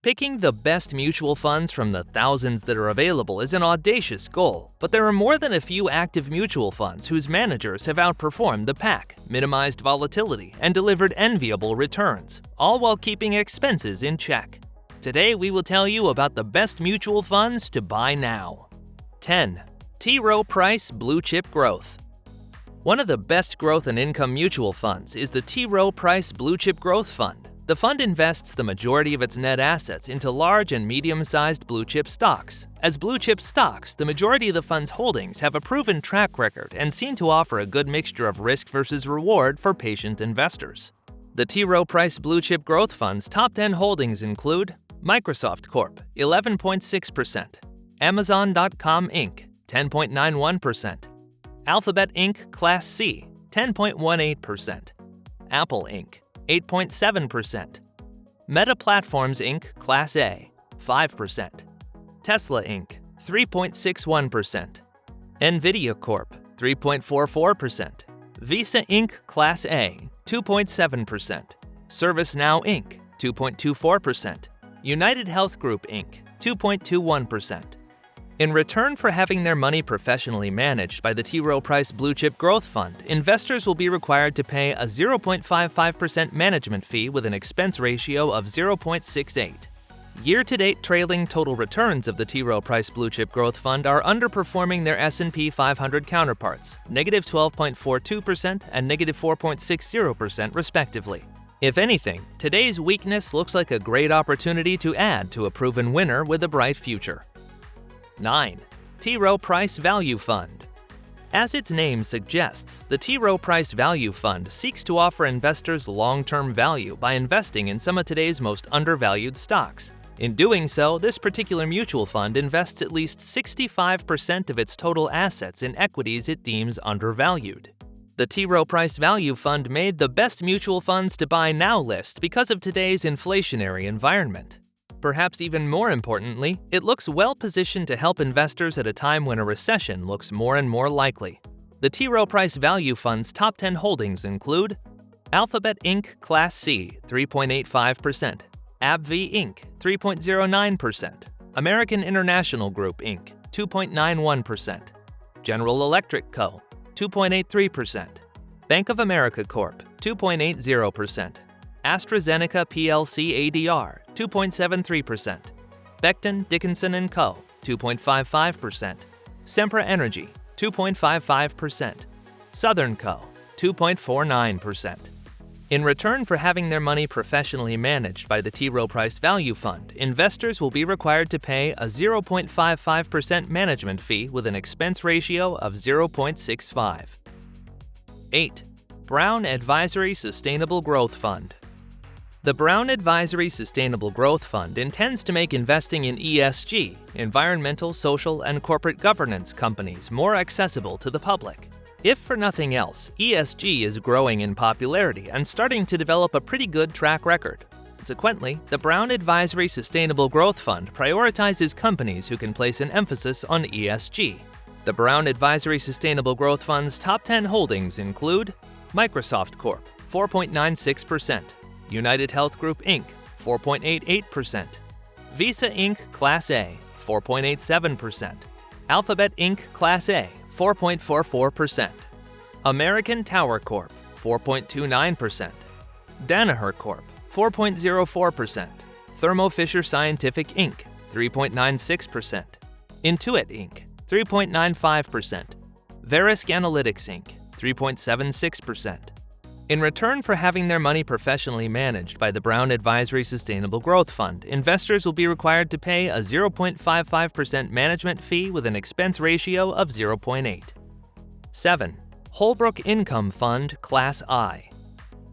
Picking the best mutual funds from the thousands that are available is an audacious goal, but there are more than a few active mutual funds whose managers have outperformed the pack, minimized volatility, and delivered enviable returns, all while keeping expenses in check. Today we will tell you about the best mutual funds to buy now. 10. T. Rowe Price Blue Chip Growth. One of the best growth and income mutual funds is the T. Rowe Price Blue Chip Growth Fund. The fund invests the majority of its net assets into large and medium-sized blue chip stocks. As blue chip stocks, the majority of the fund's holdings have a proven track record and seem to offer a good mixture of risk versus reward for patient investors. The T. Rowe Price Blue Chip Growth Fund's top 10 holdings include Microsoft Corp. 11.6%, Amazon.com Inc. 10.91%, Alphabet Inc. Class C. 10.18%, Apple Inc. 8.7%, Meta Platforms Inc. Class A, 5%, Tesla Inc. 3.61%, NVIDIA Corp. 3.44%, Visa Inc. Class A, 2.7%, ServiceNow Inc. 2.24%, United Health Group Inc. 2.21%. In return for having their money professionally managed by the T. Rowe Price Blue Chip Growth Fund, investors will be required to pay a 0.55% management fee with an expense ratio of 0.68. Year-to-date trailing total returns of the T. Rowe Price Blue Chip Growth Fund are underperforming their S&P 500 counterparts, negative 12.42% and negative 4.60% respectively. If anything, today's weakness looks like a great opportunity to add to a proven winner with a bright future. 9. T. Rowe Price Value Fund. As its name suggests, the T. Rowe Price Value Fund seeks to offer investors long-term value by investing in some of today's most undervalued stocks. In doing so, this particular mutual fund invests at least 65% of its total assets in equities it deems undervalued. The T. Rowe Price Value Fund made the best mutual funds to buy now list because of today's inflationary environment. Perhaps even more importantly, it looks well-positioned to help investors at a time when a recession looks more and more likely. The T. Rowe Price Value Fund's top 10 holdings include Alphabet Inc. Class C, 3.85%, AbbVie Inc., 3.09%, American International Group Inc., 2.91%, General Electric Co., 2.83%, Bank of America Corp., 2.80%, AstraZeneca plc ADR, 2.73%, Becton Dickinson & Co., 2.55%, Sempra Energy, 2.55%, Southern Co., 2.49%. In return for having their money professionally managed by the T. Rowe Price Value Fund, investors will be required to pay a 0.55% management fee with an expense ratio of 0.65. 8. Brown Advisory Sustainable Growth Fund. The Brown Advisory Sustainable Growth Fund intends to make investing in ESG, environmental, social, and corporate governance companies more accessible to the public. If for nothing else, ESG is growing in popularity and starting to develop a pretty good track record. Consequently, the Brown Advisory Sustainable Growth Fund prioritizes companies who can place an emphasis on ESG. The Brown Advisory Sustainable Growth Fund's top 10 holdings include Microsoft Corp. 4.96%, United Health Group Inc. 4.88%, Visa Inc. Class A 4.87%, Alphabet Inc. Class A 4.44%, American Tower Corp. 4.29%, Danaher Corp. 4.04%, Thermo Fisher Scientific Inc. 3.96%, Intuit Inc. 3.95%, Verisk Analytics Inc. 3.76%. In return for having their money professionally managed by the Brown Advisory Sustainable Growth Fund, investors will be required to pay a 0.55% management fee with an expense ratio of 0.8. 7. Holbrook Income Fund Class I.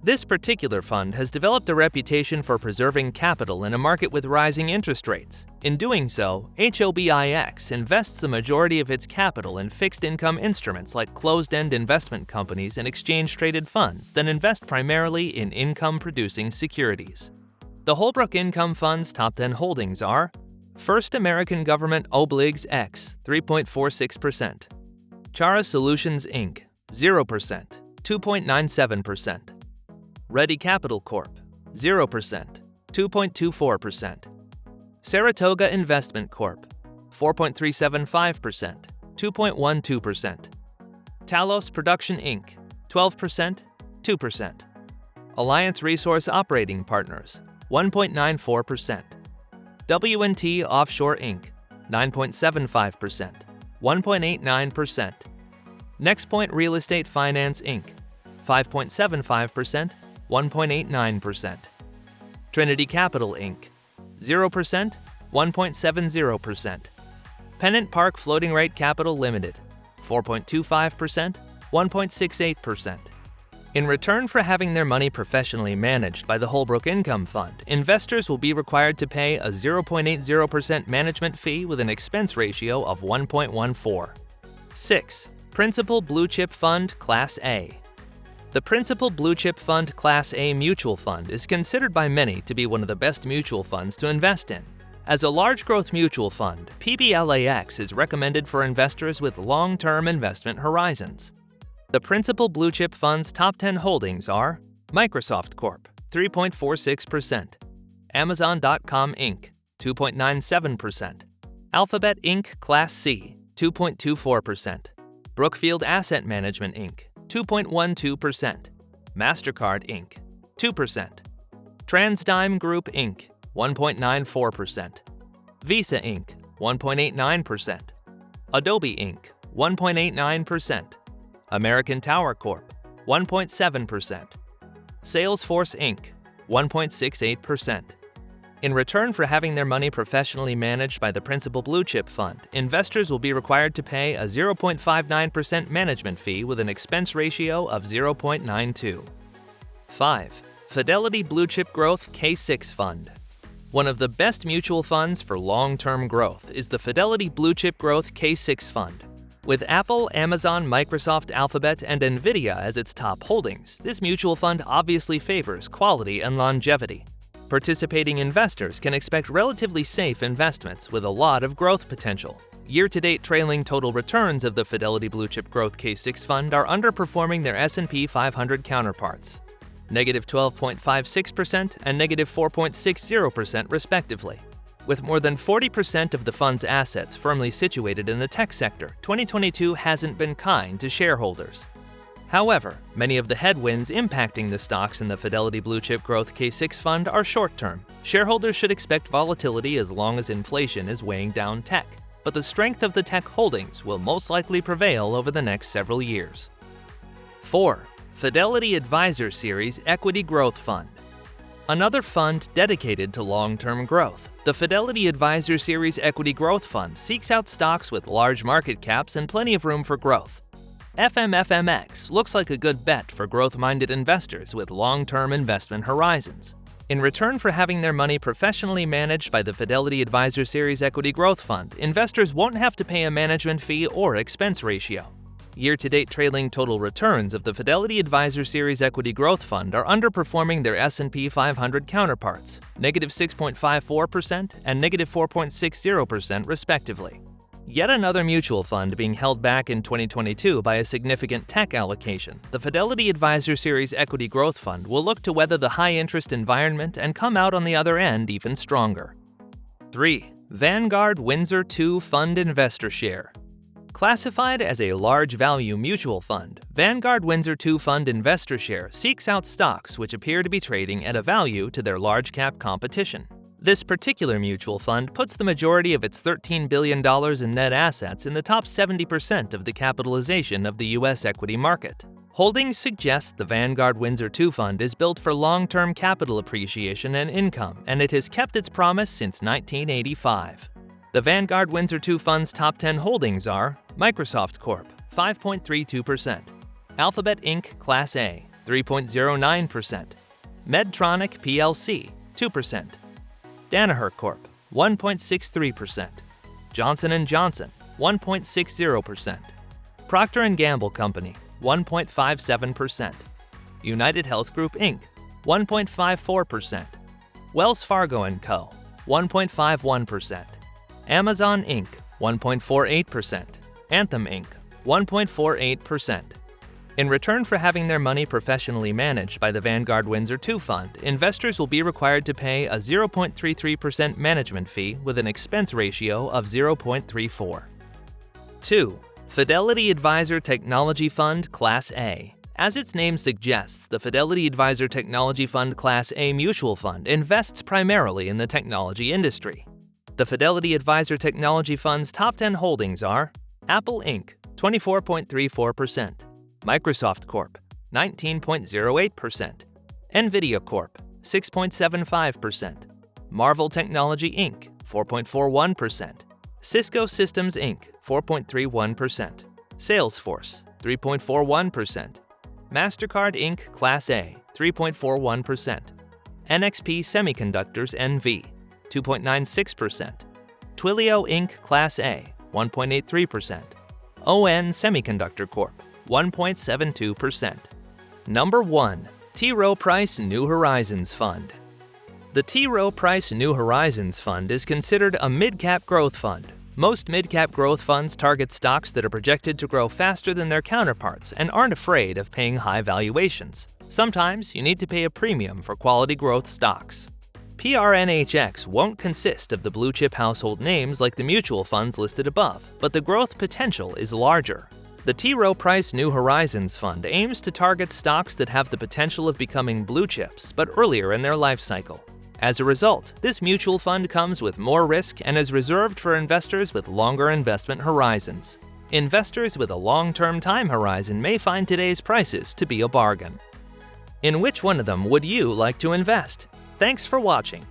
This particular fund has developed a reputation for preserving capital in a market with rising interest rates. In doing so, HOBIX invests the majority of its capital in fixed-income instruments like closed-end investment companies and exchange-traded funds that invest primarily in income-producing securities. The Holbrook Income Fund's top 10 holdings are First American Government Obligs X, 3.46%, Chara Solutions Inc., 0%, 2.97%, Ready Capital Corp., 0%, 2.24%, Saratoga Investment Corp. 4.375%, 2.12%. Talos Production Inc. 12%, 2%. Alliance Resource Operating Partners. 1.94%. W&T Offshore Inc. 9.75%, 1.89%. NexPoint Real Estate Finance Inc. 5.75%, 1.89%. Trinity Capital Inc. 0%, 1.70%. Pennant Park Floating Rate Capital Limited. 4.25%, 1.68%. In return for having their money professionally managed by the Holbrook Income Fund, investors will be required to pay a 0.80% management fee with an expense ratio of 1.14. 6. Principal Blue Chip Fund Class A. The Principal Blue Chip Fund Class A mutual fund is considered by many to be one of the best mutual funds to invest in. As a large growth mutual fund, PBLAX is recommended for investors with long-term investment horizons. The Principal Blue Chip Fund's top 10 holdings are Microsoft Corp. 3.46%, Amazon.com Inc. 2.97%, Alphabet Inc. Class C. 2.24%, Brookfield Asset Management Inc. 2.12%, MasterCard Inc. 2%, TransDigm Group Inc. 1.94%, Visa Inc. 1.89%, Adobe Inc. 1.89%, American Tower Corp. 1.7%, Salesforce Inc. 1.68%. In return for having their money professionally managed by the Principal Blue Chip Fund, investors will be required to pay a 0.59% management fee with an expense ratio of 0.92. 5. Fidelity Blue Chip Growth K6 Fund. One of the best mutual funds for long-term growth is the Fidelity Blue Chip Growth K6 Fund. With Apple, Amazon, Microsoft, Alphabet, and Nvidia as its top holdings, this mutual fund obviously favors quality and longevity. Participating investors can expect relatively safe investments with a lot of growth potential. Year-to-date trailing total returns of the Fidelity Blue Chip Growth K6 Fund are underperforming their S&P 500 counterparts, negative 12.56% and negative 4.60% respectively. With more than 40% of the fund's assets firmly situated in the tech sector, 2022 hasn't been kind to shareholders. However, many of the headwinds impacting the stocks in the Fidelity Blue Chip Growth K6 Fund are short-term. Shareholders should expect volatility as long as inflation is weighing down tech, but the strength of the tech holdings will most likely prevail over the next several years. 4. Fidelity Advisor Series Equity Growth Fund. Another fund dedicated to long-term growth, the Fidelity Advisor Series Equity Growth Fund seeks out stocks with large market caps and plenty of room for growth. FMFMX looks like a good bet for growth-minded investors with long-term investment horizons. In return for having their money professionally managed by the Fidelity Advisor Series Equity Growth Fund, investors won't have to pay a management fee or expense ratio. Year-to-date trailing total returns of the Fidelity Advisor Series Equity Growth Fund are underperforming their S&P 500 counterparts, negative 6.54% and negative 4.60% respectively. Yet another mutual fund being held back in 2022 by a significant tech allocation, the Fidelity Advisor Series Equity Growth Fund will look to weather the high-interest environment and come out on the other end even stronger. 3. Vanguard Windsor 2 Fund Investor Share. Classified as a large value mutual fund, Vanguard Windsor 2 Fund Investor Share seeks out stocks which appear to be trading at a value to their large cap competition. This particular mutual fund puts the majority of its $13 billion in net assets in the top 70% of the capitalization of the U.S. equity market. Holdings suggest the Vanguard Windsor 2 Fund is built for long-term capital appreciation and income, and it has kept its promise since 1985. The Vanguard Windsor 2 Fund's top 10 holdings are Microsoft Corp. 5.32%, Alphabet Inc. Class A. 3.09%, Medtronic plc. 2%, Danaher Corp. 1.63%, Johnson & Johnson. 1.60%, Procter & Gamble Company. 1.57%, United Health Group Inc. 1.54%, Wells Fargo & Co. 1.51%, Amazon Inc. 1.48%, Anthem Inc. 1.48%, In return for having their money professionally managed by the Vanguard Windsor 2 fund, investors will be required to pay a 0.33% management fee with an expense ratio of 0.34. 2. Fidelity Advisor Technology Fund Class A. As its name suggests, the Fidelity Advisor Technology Fund Class A mutual fund invests primarily in the technology industry. The Fidelity Advisor Technology Fund's top 10 holdings are Apple Inc. 24.34%, Microsoft Corp. 19.08%, NVIDIA Corp. 6.75%, Marvell Technology Inc. 4.41%, Cisco Systems Inc. 4.31%, Salesforce 3.41%, MasterCard Inc. Class A 3.41%, NXP Semiconductors NV 2.96%, Twilio Inc. Class A 1.83%, ON Semiconductor Corp. 1.72%. Number 1. T. Rowe Price New Horizons Fund. The T. Rowe Price New Horizons Fund is considered a mid-cap growth fund. Most mid-cap growth funds target stocks that are projected to grow faster than their counterparts and aren't afraid of paying high valuations. Sometimes you need to pay a premium for quality growth stocks. PRNHX won't consist of the blue-chip household names like the mutual funds listed above, but the growth potential is larger. The T. Rowe Price New Horizons Fund aims to target stocks that have the potential of becoming blue chips, but earlier in their life cycle. As a result, this mutual fund comes with more risk and is reserved for investors with longer investment horizons. Investors with a long-term time horizon may find today's prices to be a bargain. In which one of them would you like to invest? Thanks for watching.